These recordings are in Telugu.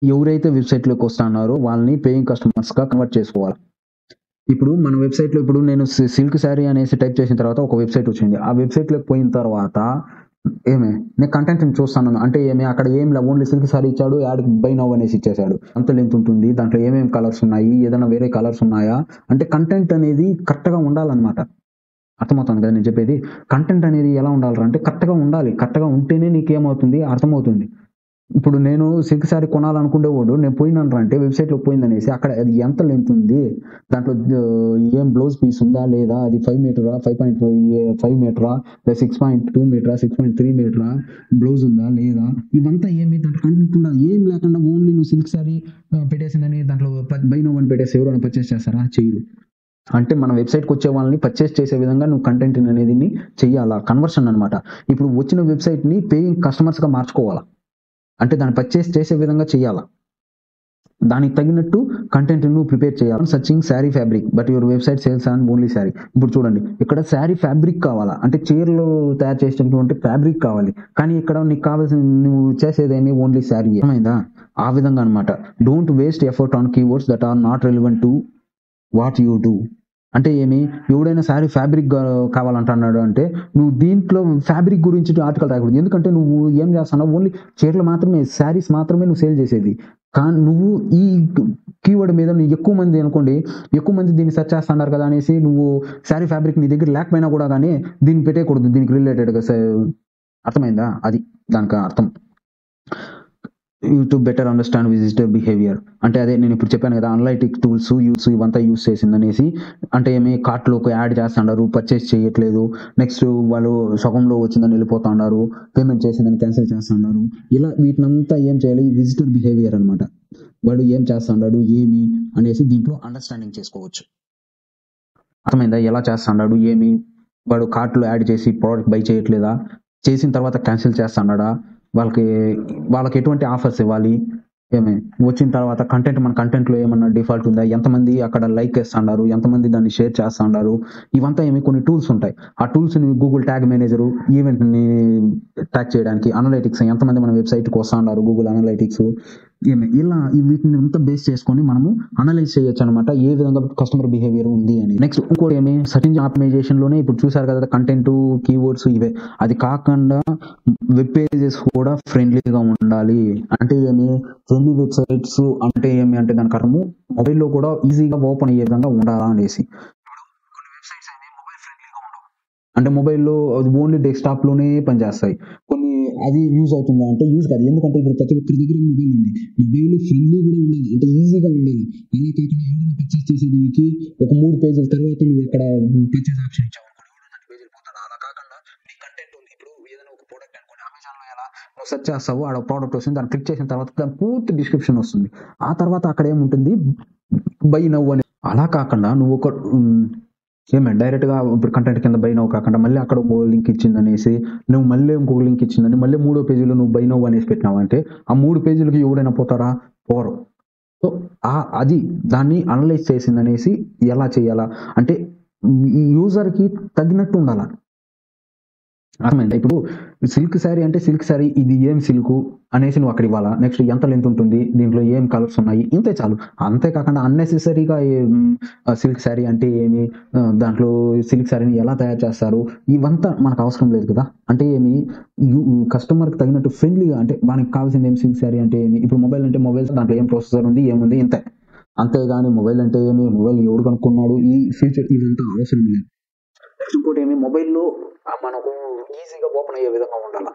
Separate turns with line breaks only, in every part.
ఎవరైతే వెబ్‌సైట్‌లోకి వస్తున్నారో వాళ్ళని పేయింగ్ కస్టమర్స్‌గా కన్వర్ట్ చేసుకోవాలి. ఇప్పుడు మన వెబ్‌సైట్‌లో ఇప్పుడు నేను సిల్క్ సారీ అనేసి టైప్ చేసిన తర్వాత ఒక వెబ్‌సైట్ వచ్చింది. ఆ వెబ్‌సైట్‌లోకి పోయిన తర్వాత నేను కంటెంట్‌ని చూస్తాను. అంటే అక్కడ ఏం లే ఓన్లీ సిల్క్ సారీ ఇచ్చాడు. యాడ్ బై నౌ అనేసి ఇచ్చేసాడు. ఎంత లెంత్ ఉంటుంది? దాంట్లో ఏమేమి కలర్స్ ఉన్నాయి? ఏదైనా వేరే కలర్స్ ఉన్నాయా? అంటే కంటెంట్ అనేది కరెక్ట్‌గా ఉండాలన్నమాట. అర్థమవుతుంది కదా నేను చెప్పేది? కంటెంట్ అనేది ఎలా ఉండాలిరా అంటే కరెక్ట్‌గా ఉండాలి. కరెక్ట్‌గా ఉంటేనే నీకేమవుతుంది అర్థమవుతుంది. ఇప్పుడు నేను సిల్క్ సారీ కొనాలనుకునేవాడు నేను పోయినానురా అంటే వెబ్‌సైట్‌లోకి పోయిందనేసి అక్కడ అది ఎంత లెంత్ ఉంది? దాంట్లో ఏం బ్లౌజ్ పీస్ ఉందా? లేదా? అది 5 మీటరా? 5 మీటరా? లేదా 6.2 మీటరా? 6.3 మీటరా? బ్లౌజ్ ఉందా? లేదా? ఇవంతా దాంట్లో కంటెంట్ ఉండదు. ఏం లేకుండా ఓన్లీ నువ్వు సిల్క్ సారీ పెట్టేసిందని దాంట్లో బై నౌ అని పెట్టేసి ఎవరైనా పర్చేస్ చేస్తారా? చెయ్యరు. అంటే మన వెబ్‌సైట్‌కి వచ్చే వాళ్ళని పర్చేస్ చేసే విధంగా నువ్వు కంటెంట్ అనేదిని చెయ్యాలా. కన్వర్షన్ అన్నమాట. ఇప్పుడు వచ్చిన వెబ్‌సైట్‌ని పేయింగ్ కస్టమర్స్‌గా మార్చుకోవాలా. అంటే దాన్ని పర్చేస్ చేసే విధంగా చేయాలా. దానికి తగినట్టు కంటెంట్ నువ్వు ప్రిపేర్ చేయాలి. Searching sari fabric but your website sales on only sari. ఇప్పుడు చూడండి ఇక్కడ శారీ ఫ్యాబ్రిక్ కావాలా. అంటే చీరలు తయారు చేసేటటువంటి ఫ్యాబ్రిక్ కావాలి. కానీ ఇక్కడ నీకు కావాల్సిన నువ్వు చేసేదేమి ఓన్లీ శారీయే. అర్థమైందా? ఆ విధంగా అన్నమాట. Don't waste effort on keywords that are not relevant to what you do. అంటే ఎవడైనా శారీ ఫ్యాబ్రిక్ కావాలంటున్నాడు అంటే నువ్వు దీంట్లో ఫ్యాబ్రిక్ గురించి ఆర్టికల్ రాయకూడదు. ఎందుకంటే నువ్వు ఏం చేస్తున్నావు ఓన్లీ చీరలు మాత్రమే శారీస్ మాత్రమే నువ్వు సేల్ చేసేది. కానీ నువ్వు ఈ కీవర్డ్ మీద నువ్వు ఎక్కువ మంది అనుకోండి ఎక్కువ మంది దీన్ని సెర్చ్ చేస్తున్నారు కదా అనేసి నువ్వు శారీ ఫ్యాబ్రిక్ నీ దగ్గర లేకపోయినా కూడా కానీ దీన్ని పెట్టేయకూడదు దీనికి రిలేటెడ్‌గా అర్థమైందా? అది దానికి అర్థం. To better understand visitor behaviour. అంటే అదే నేను ఇప్పుడు చెప్పాను కదా! అనలైటిక్ టూల్స్ ఇవంతా యూజ్ చేసిందనేసి. అంటే కార్ట్‌లోకి యాడ్ చేస్తున్నారు. పర్చేస్ చేయట్లేదు. నెక్స్ట్ వాళ్ళు సగంలో వచ్చిందని వెళ్ళిపోతున్నారు. పేమెంట్ చేసిందని క్యాన్సిల్ చేస్తున్నారు. ఇలా వీటినంతా ఏం చేయాలి? విజిటర్ బిహేవియర్ అన్నమాట. వాడు ఏం చేస్తున్నాడు? అనేసి దీంట్లో అండర్‌స్టాండింగ్ చేసుకోవచ్చు. అర్థమైందా? ఎలా చేస్తున్నాడు? వాడు కార్ట్‌లో యాడ్ చేసి ప్రొడక్ట్ బై చేయట్లేదా? చేసిన తర్వాత క్యాన్సిల్ చేస్తున్నాడా? వాళ్ళకి వాళ్ళకి ఎటువంటి ఆఫర్స్ ఇవ్వాలి? వచ్చిన తర్వాత మన కంటెంట్‌లో ఏమన్నా డిఫాల్ట్ ఉందా? ఎంతమంది అక్కడ లైక్ చేస్తున్నారు? ఎంతమంది దాన్ని షేర్ చేస్తున్నారు? ఇవంతా కొన్ని టూల్స్ ఉంటాయి. ఆ టూల్స్‌ని గూగుల్ ట్యాగ్ మేనేజరు ఈవెంట్‌ని ట్రాక్ చేయడానికి అనలైటిక్స్ ఎంతమంది మన వెబ్‌సైట్‌కి వస్తున్నారు గూగుల్ అనలైటిక్స్ ఇలా వీటిని అంతా బేస్ చేసుకొని మనము అనలైజ్ చేయొచ్చనమాట. ఏ విధంగా కస్టమర్ బిహేవియర్ ఉంది అని. నెక్స్ట్ ఇంకోటి సెర్చ్ ఇంజిన్ ఆప్టిమైజేషన్‌లోనే ఇప్పుడు చూసారు కదా! కంటెంటు, కీవర్డ్స్ ఇవే. అది కాకుండా వెబ్ పేజెస్ కూడా ఫ్రెండ్లీగా ఉండాలి. అంటే ఫ్రెండ్లీ వెబ్‌సైట్స్ అంటే అంటే దానికి అర్థము మొబైల్‌లో కూడా ఈజీగా ఓపెన్ అయ్యే విధంగా ఉండాలా అనేసి. కొన్ని వెబ్‌సైట్స్ మొబైల్ ఫ్రెండ్లీగా ఉండవు. అంటే మొబైల్‌లో అది ఓన్లీ డెస్క్‌టాప్‌లోనే పనిచేస్తాయి. కొన్ని అది యూజ్ అవుతుందా అంటే యూజ్ కాదు. ఎందుకంటే ఇప్పుడు ప్రతి ఒక్కరి దగ్గర మొబైల్ ఉంది. మొబైల్ ఫ్రెండ్లీ కూడా ఉండాలి. అంటే ఈజీగా ఉండాలి. అలా కాకుండా ఎవరైనా పర్చేస్ చేసేది నీకు ఒక 3 పేజీల తర్వాత నువ్వు అక్కడ పర్చేస్ ఆప్షన్ ఇచ్చావనుకో ఎవడో 30 పేజీలు పోతాడు. అలా కాకుండా నీ కంటెంట్ ఉంది. ఇప్పుడు ఏదైనా ఒక ప్రొడక్ట్ అనుకోండి అమెజాన్‌లో ఎలా నువ్వు సెర్చ్ చేస్తావు. ఆడ ప్రొడక్ట్ వస్తుంది. దాన్ని క్లిక్ చేసిన తర్వాత దాని పూర్తి డిస్క్రిప్షన్ వస్తుంది. ఆ తర్వాత అక్కడ ఏముంటుంది బై నౌ అని. అలా కాకుండా నువ్వు ఒక డైరెక్ట్‌గా ఇప్పుడు కంటెంట్ కింద బై నౌ కాకుండా మళ్ళీ అక్కడ ఇంకో లింక్ ఇచ్చిందనేసి నువ్వు మళ్ళీ ఇంకొక లింక్ ఇచ్చిందని మళ్ళీ మూడో పేజీలో నువ్వు బై నౌ అనేసి పెట్టినావంటే ఆ 3 పేజీలకి ఎవడైనా పోతారా? పోరు. సో, అది దాన్ని అనలైజ్ చేసిందనేసి ఎలా చేయాలా? అంటే ఈ యూజర్‌కి తగినట్టు ఉండాల. అర్థమైందా? ఇప్పుడు సిల్క్ సారీ అంటే సిల్క్ సారీ ఇది ఏం సిల్కు అనేసి నువ్వు అక్కడ ఇవ్వాలా. నెక్స్ట్ ఎంత లెంత్ ఉంటుంది? దీంట్లో ఏం కలర్స్ ఉన్నాయి? ఇంతే చాలు. అంతే కాకుండా అన్నెసెసరీగా సిల్క్ సారీ అంటే దాంట్లో సిల్క్ సారీని ఎలా తయారు చేస్తారు? ఇవంతా మనకు అవసరం లేదు కదా! అంటే యు కస్టమర్‌కి తగినట్టు ఫ్రెండ్లీగా అంటే వానికి కావాల్సింది సిల్క్ సారీ అంటే ఇప్పుడు మొబైల్ అంటే మొబైల్స్ దాంట్లో ఏం ప్రాసెసర్ ఉంది? ఏముంది? ఇంతే. అంతేగాని మొబైల్ అంటే మొబైల్ ఎవడు కనుక్కున్నాడు? ఈ ఫీచర్ ఇదంతా అవసరం లేదు. నెక్స్ట్ ఇంకోటి మొబైల్‌లో మనకు ఈజీగా ఓపెన్ అయ్యే విధంగా ఉండాల.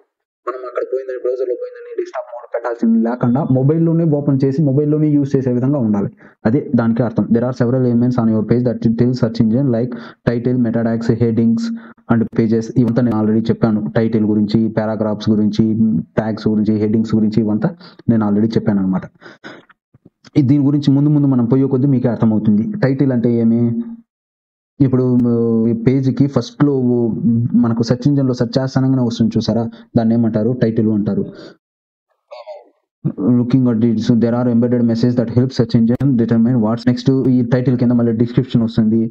మనం అక్కడ పోయిందని బ్రౌజర్‌లో పోయిందని డెస్క్‌టాప్ మోడ్ పెట్టాల్సింది లేకుండా మొబైల్‌లోనే ఓపెన్ చేసి మొబైల్‌లోనే యూజ్ చేసే విధంగా ఉండాలి. అదే దానికి అర్థం. There are several elements on your page that tell search engine like title, meta tags, headings and pages ఇవంతా నేను ఆల్రెడీ చెప్పాను. టైటిల్ గురించి, పారాగ్రాఫ్స్ గురించి, ట్యాగ్స్ గురించి, హెడ్డింగ్స్ గురించి ఇవంతా నేను ఆల్రెడీ చెప్పాననమాట. దీని గురించి ముందు మనం పోయే కొద్దీ మీకే అర్థమవుతుంది. టైటిల్ అంటే ఇప్పుడు పేజ్‌కి ఫస్ట్‌లో మనకు సెర్చ్ ఇంజిన్‌లో సెర్చ్ చేస్తానంగానే వస్తుంది చూసారా? దాన్నేమంటారు? టైటిల్ అంటారు. Looking at it, so there are embedded message that help search engine determine what's next. ఈ టైటిల్ కింద మళ్ళీ డిస్క్రిప్షన్ వస్తుంది,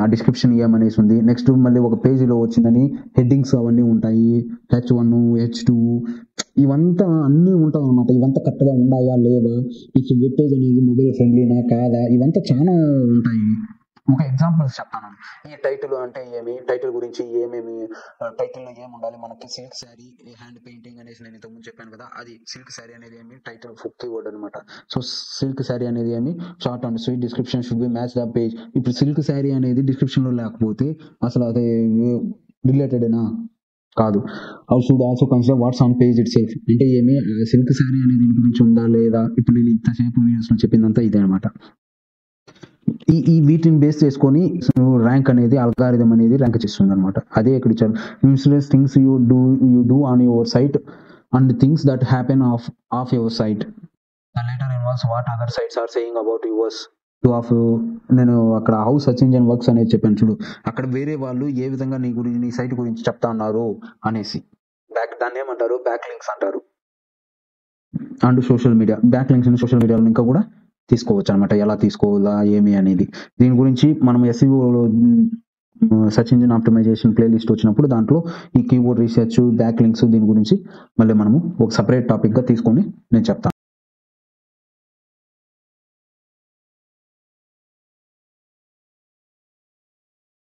ఆ డిస్క్రిప్షన్ ఏమనేసి ఉంది. నెక్స్ట్ మళ్ళీ ఒక పేజీలో వచ్చిందని హెడ్డింగ్స్ అవన్నీ ఉంటాయి, H1 H2 ఇవంతా అన్నీ ఉంటాయి అనమాట. ఇవంతా కరెక్ట్గా ఉన్నాయా లేవా, ఈ వెబ్ పేజ్ అనేది మొబైల్ ఫ్రెండ్లీనా కాదా, ఇవంతా చాలా ఉంటాయి. ఒక ఎగ్జాంపుల్స్ చెప్తాను. ఈ టైటిల్ అంటే ఏమి, టైటిల్ గురించి ఏమేమి, టైటిల్లో ఏమి ఉండాలి, మనకి సిల్క్ శారీ హ్యాండ్ పెయింటింగ్ అనేసి నేను ఇంతకుముందు చెప్పాను కదా, అది సిల్క్ శారీ అనేది ఏమి టైటిల్ కీవర్డ్ అనమాట. సో సిల్క్ శారీ అనేది ఏమి short and sweet description should be match the page. ఇప్పుడు సిల్క్ శారీ అనేది డిస్క్రిప్షన్ లో లేకపోతే అసలు అది రిలేటెడేనా కాదు. How should also consider what's on page it self, అంటే ఏమి సిల్క్ శారీ అనేది దీని గురించి ఉందా లేదా. ఇప్పుడు నేను ఇంతసేపు వీడియోస్ లో చెప్పిందంతా ఇదే అనమాట. ఈ వీటిని బేస్ చేసుకొని ర్యాంక్ అనేది అల్గారిథం అనేది ర్యాంక్ చేస్తుంది అనమాట. అదే ఇక్కడ ఇచ్చారు, influence things you do on your site and things that happen off your site later involves what other sites are saying about yours. నేను అక్కడ హౌస్ సర్చ్ ఇంజిన్ వర్క్స్ అనేది చెప్పాను చూడు, అక్కడ వేరే వాళ్ళు ఏ విధంగా నీ సైట్ గురించి చెప్తా ఉన్నారు అనేసి. దాన్ని ఏమంటారు, బ్యాక్ లింక్స్ అంటారు. And social media back links social మీడియాలో ఇంకా కూడా తీసుకోవచ్చు అనమాట. ఎలా తీసుకోవాలా ఏమి అనేది దీని గురించి మనం SEO search engine optimization playlist వచ్చినప్పుడు దాంట్లో ఈ కీబోర్డ్ రీసెర్చ్, బ్యాక్ లింక్స్ దీని గురించి మళ్ళీ మనము ఒక సపరేట్ టాపిక్ గా తీసుకొని నేను చెప్తాను.